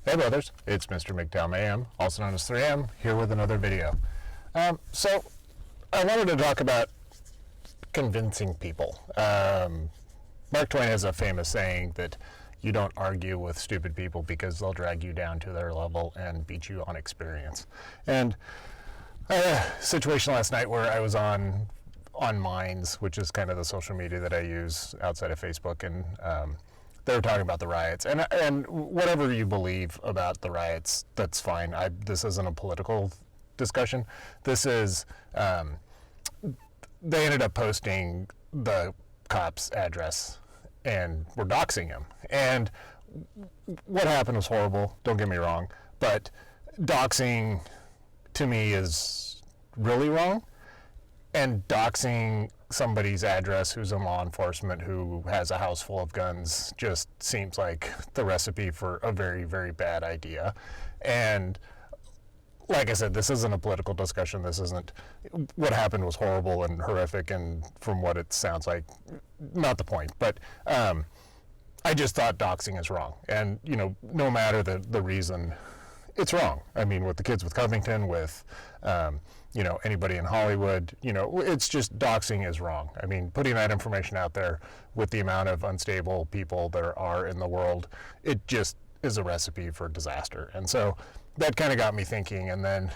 Hey brothers, it's Mr. MGTOW Mayhem, also known as 3M, here with another video. So I wanted to talk about convincing people. Mark Twain has a famous saying that you don't argue with stupid people because they'll drag you down to their level and beat you on experience. And I had a situation last night where I was on Minds, which is kind of the social media that I use outside of Facebook, and they were talking about the riots, and whatever you believe about the riots, that's fine. This isn't a political discussion. This is, they ended up posting the cop's address and were doxing him. And what happened was horrible, don't get me wrong, but doxing to me is really wrong. And doxing somebody's address who's in law enforcement who has a house full of guns just seems like the recipe for a very, very bad idea. And like I said, this isn't a political discussion. This isn't, what happened was horrible and horrific, and from what it sounds like, not the point. But I just thought doxing is wrong. And, you know, no matter the reason, it's wrong. I mean, with the kids with Covington, with you know, anybody in Hollywood, you know, it's just doxing is wrong. I mean, putting that information out there with the amount of unstable people there are in the world, it just is a recipe for disaster. And so that kind of got me thinking. And then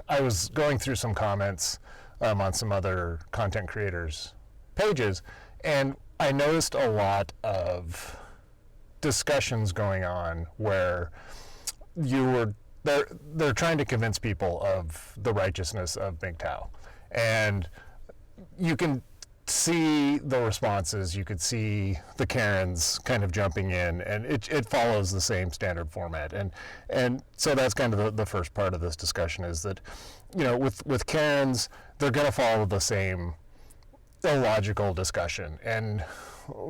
I was going through some comments on some other content creators' pages, and I noticed a lot of discussions going on where they're trying to convince people of the righteousness of MGTOW. And you can see the responses, you could see the Karens kind of jumping in, and it follows the same standard format. And so that's kind of the first part of this discussion, is that, you know, with Karens, they're going to follow the same illogical discussion. And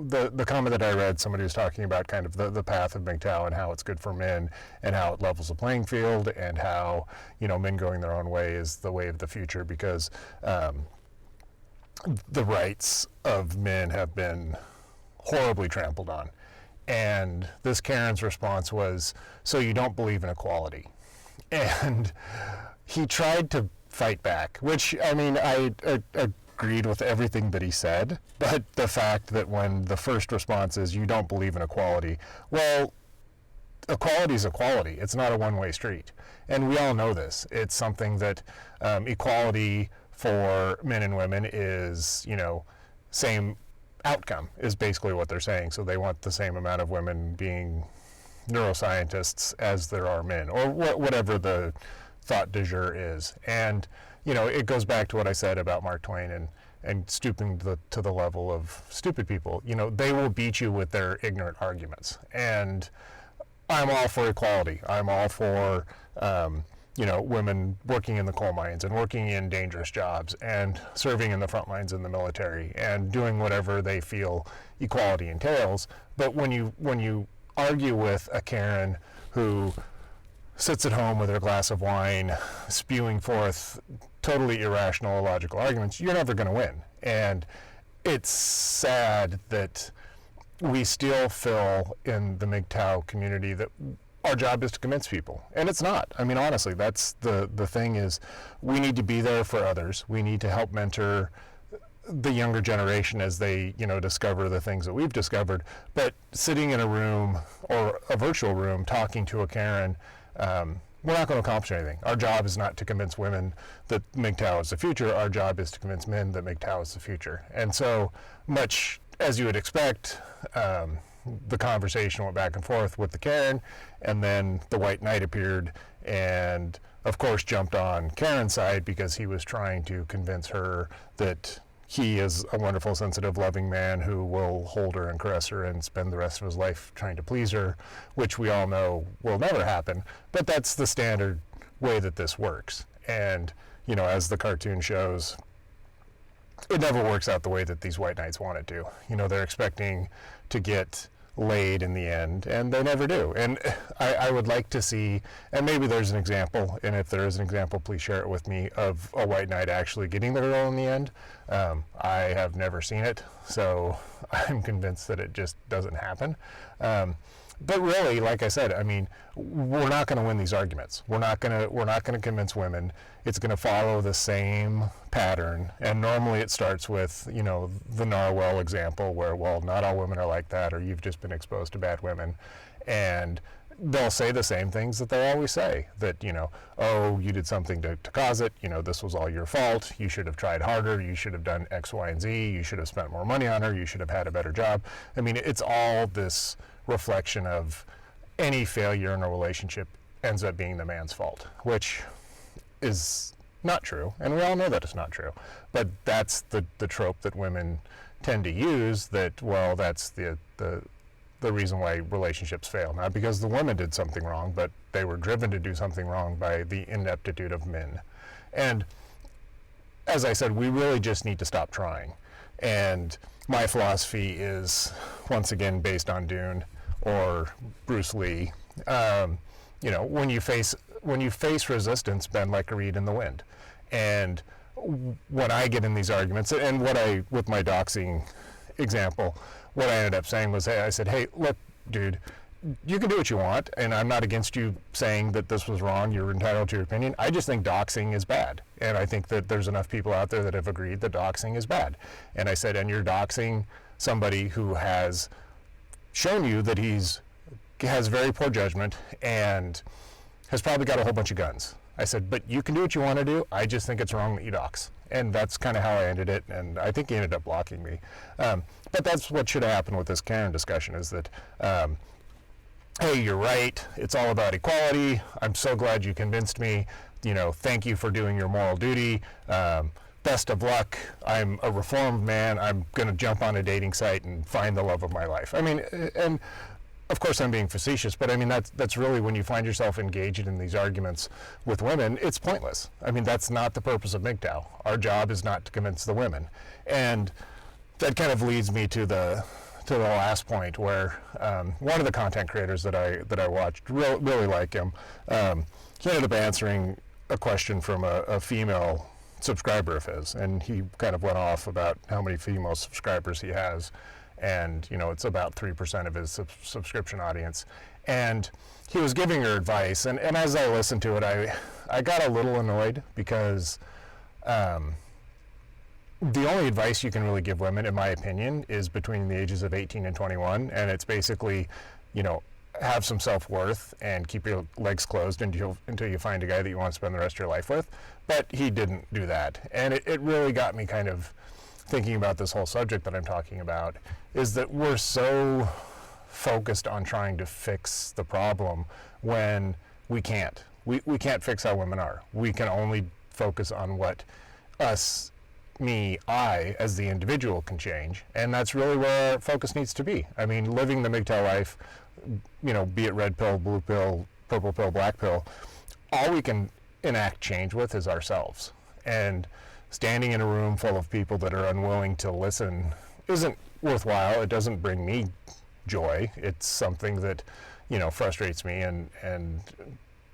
the comment that I read, somebody was talking about kind of the path of MGTOW and how it's good for men and how it levels the playing field, and how, you know, men going their own way is the way of the future, because the rights of men have been horribly trampled on. And this Karen's response was, so you don't believe in equality? And he tried to fight back, which, I mean, I agreed with everything that he said, but the fact that when the first response is you don't believe in equality, well, equality is equality. It's not a one-way street, and we all know this. It's something that equality for men and women is, you know, same outcome is basically what they're saying. So they want the same amount of women being neuroscientists as there are men, or whatever the thought du jour is. And you know, it goes back to what I said about Mark Twain and stooping to the level of stupid people. You know, they will beat you with their ignorant arguments. And I'm all for equality. I'm all for, you know, women working in the coal mines and working in dangerous jobs and serving in the front lines in the military and doing whatever they feel equality entails. But when you argue with a Karen who sits at home with her glass of wine, spewing forth totally irrational, illogical arguments, you're never going to win. And it's sad that we still feel in the MGTOW community that our job is to convince people. And it's not. I mean, honestly, that's the thing, is we need to be there for others. We need to help mentor the younger generation as they, you know, discover the things that we've discovered. But sitting in a room or a virtual room talking to a Karen, we're not going to accomplish anything. Our job is not to convince women that MGTOW is the future. Our job is to convince men that MGTOW is the future. And so, much as you would expect, the conversation went back and forth with the Karen, and then the white knight appeared and, of course, jumped on Karen's side because he was trying to convince her that he is a wonderful, sensitive, loving man who will hold her and caress her and spend the rest of his life trying to please her, which we all know will never happen. But that's the standard way that this works. And, you know, as the cartoon shows, it never works out the way that these white knights want it to. You know, they're expecting to get laid in the end, and they never do. And I would like to see, and maybe there's an example, and if there is an example, please share it with me, of a white knight actually getting the girl in the end. I have never seen it, so I'm convinced that it just doesn't happen. But really, like I said, I mean, we're not going to win these arguments. We're not going to convince women. It's going to follow the same pattern. And normally it starts with, you know, the Narwhal example where, well, not all women are like that, or you've just been exposed to bad women. And they'll say the same things that they always say, that, you know, oh, you did something to cause it, you know, this was all your fault, you should have tried harder, you should have done X, Y, and Z, you should have spent more money on her, you should have had a better job. I mean, it's all this reflection of any failure in a relationship ends up being the man's fault, which is not true, and we all know that it's not true. But that's the trope that women tend to use, that, well, that's the reason why relationships fail. Not because the woman did something wrong, but they were driven to do something wrong by the ineptitude of men. And as I said, we really just need to stop trying. And my philosophy is, once again, based on Dune or Bruce Lee. You know, when you face resistance, bend like a reed in the wind. And when I get in these arguments, and with my doxing example, what I ended up saying was, hey, I said, hey, look, dude, you can do what you want, and I'm not against you saying that this was wrong. You're entitled to your opinion. I just think doxing is bad. And I think that there's enough people out there that have agreed that doxing is bad. And I said, and you're doxing somebody who has shown you that has very poor judgment and has probably got a whole bunch of guns. I said, but you can do what you want to do. I just think it's wrong that you dox. And that's kind of how I ended it, and I think he ended up blocking me. But that's what should have happened with this Karen discussion, is that, hey, you're right, it's all about equality. I'm so glad you convinced me. You know, thank you for doing your moral duty. Best of luck. I'm a reformed man. I'm going to jump on a dating site and find the love of my life. I mean, and of course I'm being facetious, but I mean, that's really, when you find yourself engaged in these arguments with women, it's pointless. I mean, that's not the purpose of MGTOW. Our job is not to convince the women. And that kind of leads me to the last point, where one of the content creators that I watched, really like him, he ended up answering a question from a female subscriber of his, and he kind of went off about how many female subscribers he has, and you know, it's about 3% of his subscription audience. And he was giving her advice, and as I listened to it, I got a little annoyed, because the only advice you can really give women, in my opinion, is between the ages of 18 and 21, and it's basically, you know, have some self-worth and keep your legs closed until you find a guy that you want to spend the rest of your life with. But he didn't do that, and it really got me kind of thinking about this whole subject that I'm talking about, is that we're so focused on trying to fix the problem when we can't. We can't fix how women are. We can only focus on what I, as the individual, can change, and that's really where our focus needs to be. I mean, living the MGTOW life, you know, be it red pill, blue pill, purple pill, black pill, all we can enact change with is ourselves. And standing in a room full of people that are unwilling to listen isn't worthwhile. It doesn't bring me joy. It's something that, you know, frustrates me and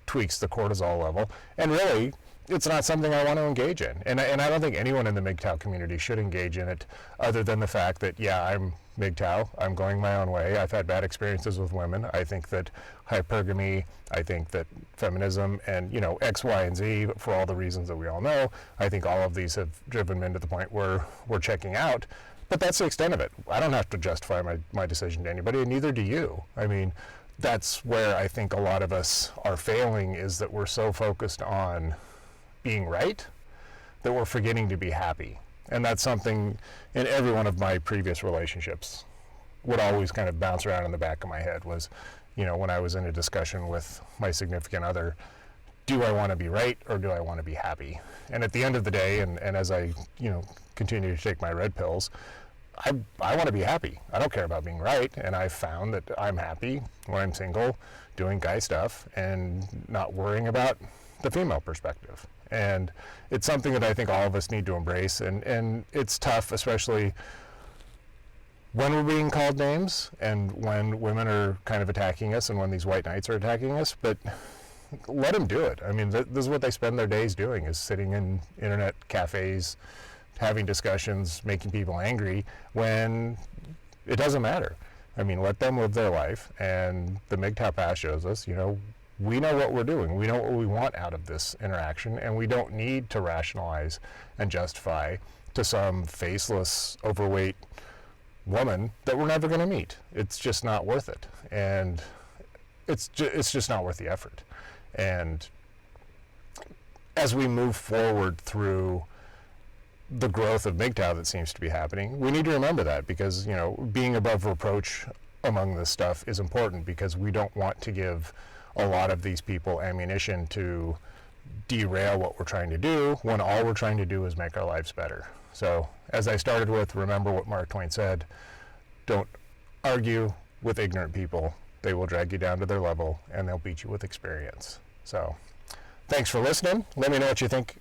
tweaks the cortisol level. And really, it's not something I want to engage in. And I don't think anyone in the MGTOW community should engage in it, other than the fact that, yeah, I'm MGTOW, I'm going my own way. I've had bad experiences with women. I think that hypergamy, I think that feminism, and, you know, X, Y, and Z, for all the reasons that we all know, I think all of these have driven men to the point where we're checking out. But that's the extent of it. I don't have to justify my decision to anybody, and neither do you. I mean, that's where I think a lot of us are failing, is that we're so focused on being right that we're forgetting to be happy. And that's something in every one of my previous relationships would always kind of bounce around in the back of my head, was, you know, when I was in a discussion with my significant other, do I want to be right or do I want to be happy? And at the end of the day, and as I, you know, continue to take my red pills, I want to be happy. I don't care about being right, and I've found that I'm happy when I'm single, doing guy stuff, and not worrying about the female perspective. And it's something that I think all of us need to embrace, and it's tough, especially when we're being called names and when women are kind of attacking us and when these white knights are attacking us, but let them do it. I mean, this is what they spend their days doing, is sitting in internet cafes, having discussions, making people angry, when it doesn't matter. I mean, let them live their life. And the MGTOW pass shows us, you know, we know what we're doing. We know what we want out of this interaction, and we don't need to rationalize and justify to some faceless, overweight woman that we're never going to meet. It's just not worth it. And it's just not worth the effort. And as we move forward through the growth of MGTOW that seems to be happening, we need to remember that, because, you know, being above reproach among this stuff is important, because we don't want to give a lot of these people ammunition to derail what we're trying to do, when all we're trying to do is make our lives better. So, as I started with, remember what Mark Twain said: don't argue with ignorant people. They will drag you down to their level, and they'll beat you with experience. So, thanks for listening. Let me know what you think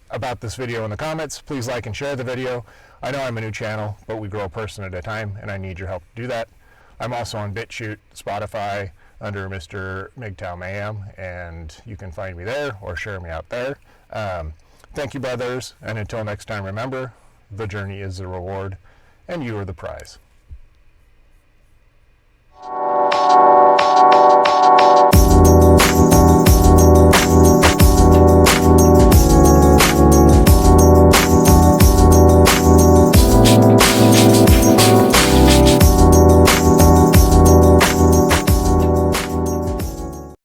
about this video in the comments. Please like and share the video. I know I'm a new channel, but we grow a person at a time, and I need your help to do that. I'm also on BitChute, Spotify, under Mr. MGTOW Mayhem, and you can find me there or share me out there. Thank you, brothers, and until next time, remember, the journey is the reward, and you are the prize.